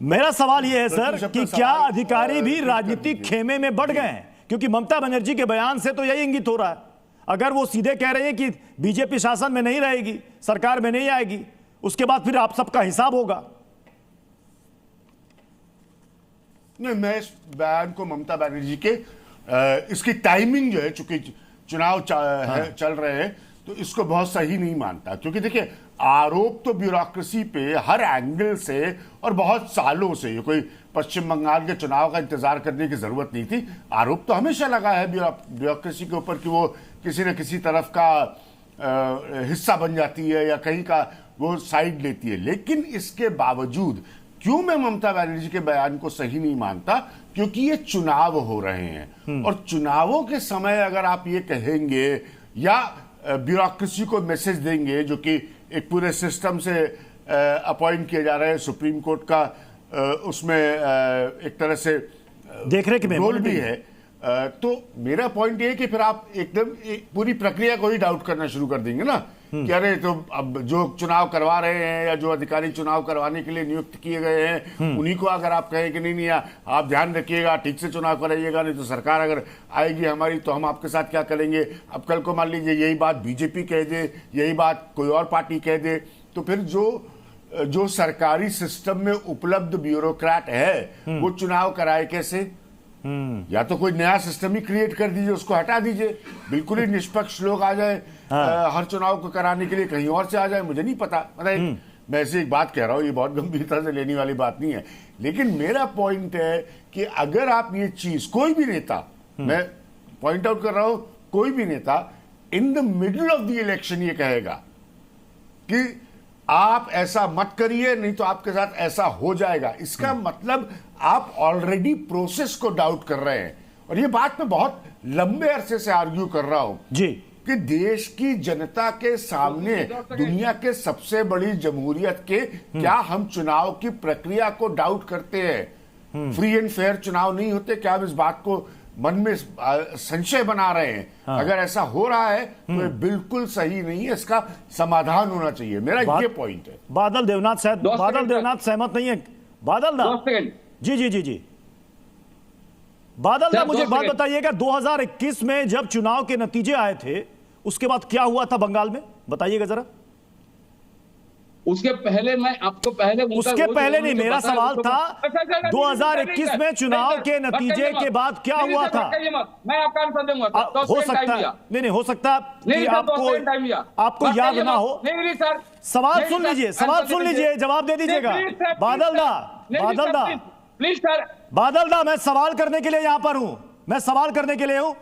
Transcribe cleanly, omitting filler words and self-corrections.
मेरा सवाल यह है सर कि क्या अधिकारी भी राजनीतिक खेमे में बढ़ गए हैं? क्योंकि ममता बनर्जी के बयान से तो यही इंगित हो रहा है। अगर वो सीधे कह रहे हैं कि बीजेपी शासन में नहीं रहेगी, सरकार में नहीं आएगी, उसके बाद फिर आप सबका हिसाब होगा। नहीं, मैं इस बयान को ममता बनर्जी के इसकी टाइमिंग जो है, चूंकि चुनाव चल रहे हैं, तो इसको बहुत सही नहीं मानता। क्योंकि देखिए, आरोप तो ब्यूरोक्रेसी पे हर एंगल से और बहुत सालों से, ये कोई पश्चिम बंगाल के चुनाव का इंतजार करने की जरूरत नहीं थी। आरोप तो हमेशा लगा है ब्यूरोक्रेसी के ऊपर कि वो किसी न किसी तरफ का हिस्सा बन जाती है या कहीं का वो साइड लेती है। लेकिन इसके बावजूद क्यों मैं ममता बनर्जी के बयान को सही नहीं मानता? क्योंकि ये चुनाव हो रहे हैं, और चुनावों के समय अगर आप ये कहेंगे या ब्यूरोक्रेसी को मैसेज देंगे, जो कि एक पूरे सिस्टम से अपॉइंट किया जा रहा है, सुप्रीम कोर्ट का उसमें एक तरह से देखरेख में रोल भी है, तो मेरा पॉइंट ये है कि फिर आप एकदम पूरी प्रक्रिया को ही डाउट करना शुरू कर देंगे ना कि अरे, तो अब जो चुनाव करवा रहे हैं या जो अधिकारी चुनाव करवाने के लिए नियुक्त किए गए हैं, उन्हीं को अगर आप कहें कि नहीं आप ध्यान रखिएगा, ठीक से चुनाव कराइएगा, नहीं तो सरकार अगर आएगी हमारी तो हम आपके साथ क्या करेंगे। अब कल को मान लीजिए यही बात बीजेपी कह दे, यही बात कोई और पार्टी कह दे, तो फिर जो सरकारी सिस्टम में उपलब्ध ब्यूरोक्रेट है वो चुनाव कराए कैसे? या तो कोई नया सिस्टम ही क्रिएट कर दीजिए, उसको हटा दीजिए, बिल्कुल ही निष्पक्ष लोग आ जाए हर चुनाव को कराने के लिए, कहीं और से आ जाए, मुझे नहीं पता। मतलब मैं ऐसी एक बात कह रहा हूं, ये बहुत गंभीरता से लेने वाली बात नहीं है, लेकिन मेरा पॉइंट है कि अगर आप ये चीज, कोई भी नेता, मैं पॉइंट आउट कर रहा हूं, कोई भी नेता in the middle of the election ये कहेगा कि आप ऐसा मत करिए नहीं तो आपके साथ ऐसा हो जाएगा, इसका मतलब आप ऑलरेडी प्रोसेस को डाउट कर रहे हैं। और ये बात मैं बहुत लंबे अरसे से आर्ग्यू कर रहा हूं जी कि देश की जनता के सामने दुनिया के सबसे बड़ी जमहूरियत के क्या हम चुनाव की प्रक्रिया को डाउट करते हैं? फ्री एंड फेयर चुनाव नहीं होते क्या? हम इस बात को मन में संशय बना रहे हैं। अगर ऐसा हो रहा है तो ये बिल्कुल सही नहीं है, इसका समाधान होना चाहिए। मेरा ये पॉइंट है। बादल देवनाथ सहमत नहीं है? बादल दा जी जी जी जी बादल दा, मुझे बात बताइएगा, 2021 में जब चुनाव के नतीजे आए थे उसके बाद क्या हुआ था बंगाल में, बताइएगा जरा। उसके पहले मैं आपको उसके पहले नहीं, मेरा सवाल था 2021 में चुनाव के नतीजे के बाद क्या हुआ था? मैं आपका आंसर दूंगा। हो सकता है, नहीं हो सकता कि आपको याद ना हो। सवाल सुन लीजिए, जवाब दे दीजिएगा। बादल दा, मैं सवाल करने के लिए यहां पर हूं, मैं सवाल करने के लिए हूं।